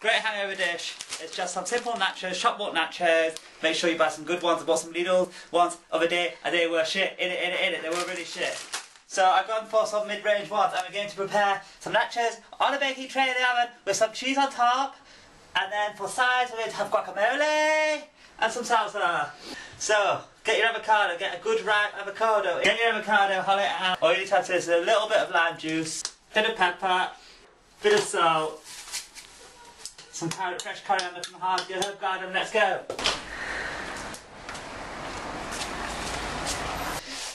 Great hangover dish. It's just some simple nachos, shop bought nachos. Make sure you buy some good ones. I bought some Lidl ones other day and they were shit. In it. They were really shit. So I've gone for some mid-range ones and we're going to prepare some nachos on a baking tray in the oven with some cheese on top. And then for sides we're going to have guacamole and some salsa. So get your avocado, get a good ripe avocado. Get your avocado, hollow it out. All you need to add to this is a little bit of lime juice, bit of pepper, bit of salt, some fresh coriander from Harvard Herb Garden. Let's go.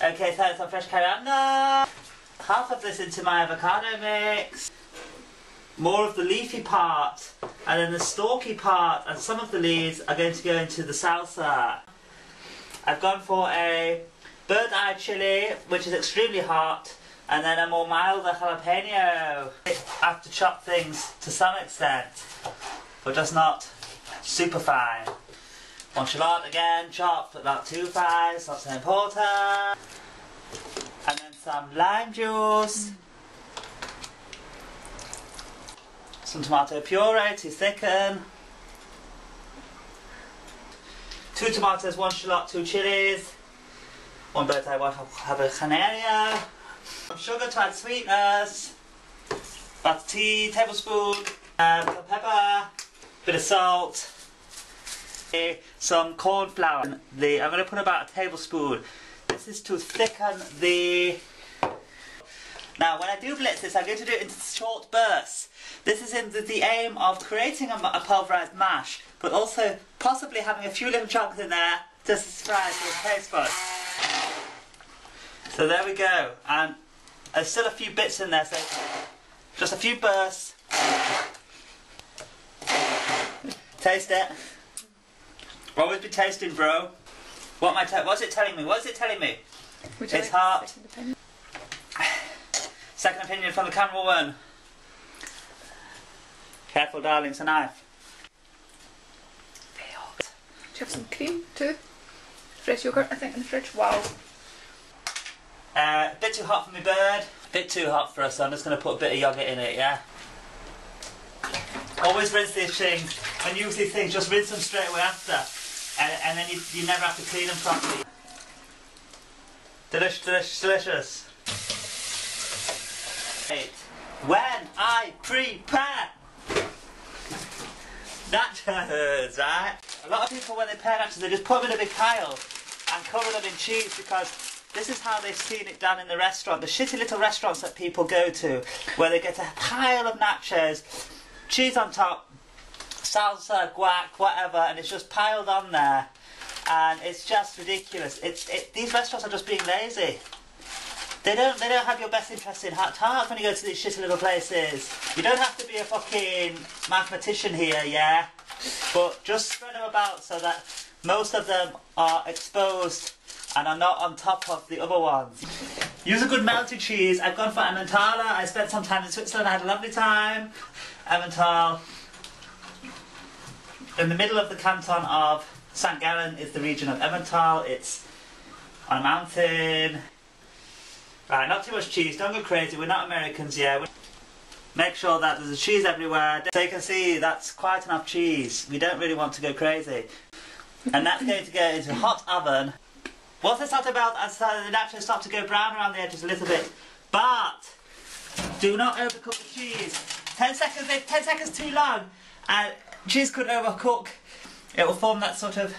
Okay, so some fresh coriander. Half of this into my avocado mix. More of the leafy part, and then the stalky part, and some of the leaves are going to go into the salsa. I've gone for a bird-eye chili, which is extremely hot, and then a more milder jalapeno. I have to chop things to some extent, but just not super fine. One shallot again, chopped, but not too fine, it's not so important. And then some lime juice. Some tomato puree to thicken. 2 tomatoes, 1 shallot, 2 chilies. 1 bird's eye, 1 habanero. Some sugar to add sweetness. About a tablespoon. Some pepper. Bit of salt. Some corn flour. I'm going to put about a tablespoon. This is to thicken the... Now when I do blitz this, I'm going to do it in short bursts. This is in the aim of creating a pulverised mash, but also possibly having a few little chunks in there just to surprise your taste buds. So there we go, and there's still a few bits in there, so just a few bursts. Taste it. Always be tasting, bro. What's it telling me? What is it telling me? It's hot. Second opinion from the camerawoman. Careful, darling, it's a knife. Very hot. Do you have some cream too? Fresh yogurt, I think, in the fridge. Wow. A bit too hot for me bird. A bit too hot for us, so I'm just going to put a bit of yogurt in it, yeah? Always rinse these things. When you use these things, just rinse them straight away after. And then you never have to clean them properly. Delicious. When I prepare nachos, right? A lot of people, when they prepare nachos, they just put them in a big pile and cover them in cheese, because this is how they've seen it done in the restaurant. The shitty little restaurants that people go to, where they get a pile of nachos, cheese on top, salsa, guac, whatever, and it's just piled on there, and it's just ridiculous. These restaurants are just being lazy. They don't have your best interest in heart when you go to these shitty little places. You don't have to be a fucking mathematician here, yeah? But just spread them about so that most of them are exposed and are not on top of the other ones. Use a good melted cheese. I've gone for Emmentaler. I spent some time in Switzerland. I had a lovely time. Emmental. In the middle of the canton of St. Gallen is the region of Emmental. It's on a mountain. Right, not too much cheese, don't go crazy, we're not Americans yet. Make sure that there's cheese everywhere. So you can see that's quite enough cheese. We don't really want to go crazy. And that's going to go into a hot oven. What's this not about? As the nachos start to go brown around the edges a little bit. But do not overcook the cheese. 10 seconds too long and cheese could overcook. It will form that sort of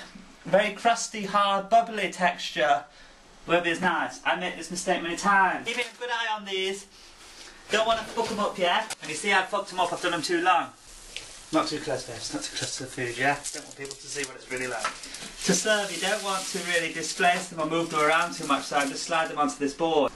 very crusty, hard, bubbly texture. Won't be as nice. I made this mistake many times. Keeping a good eye on these. Don't want to fuck them up, yeah? And you see I've fucked them up, I've done them too long. Not too close, babes. Not too close to the food, yeah? Don't want people to see what it's really like. To serve, you don't want to really displace them or move them around too much, so I just slide them onto this board.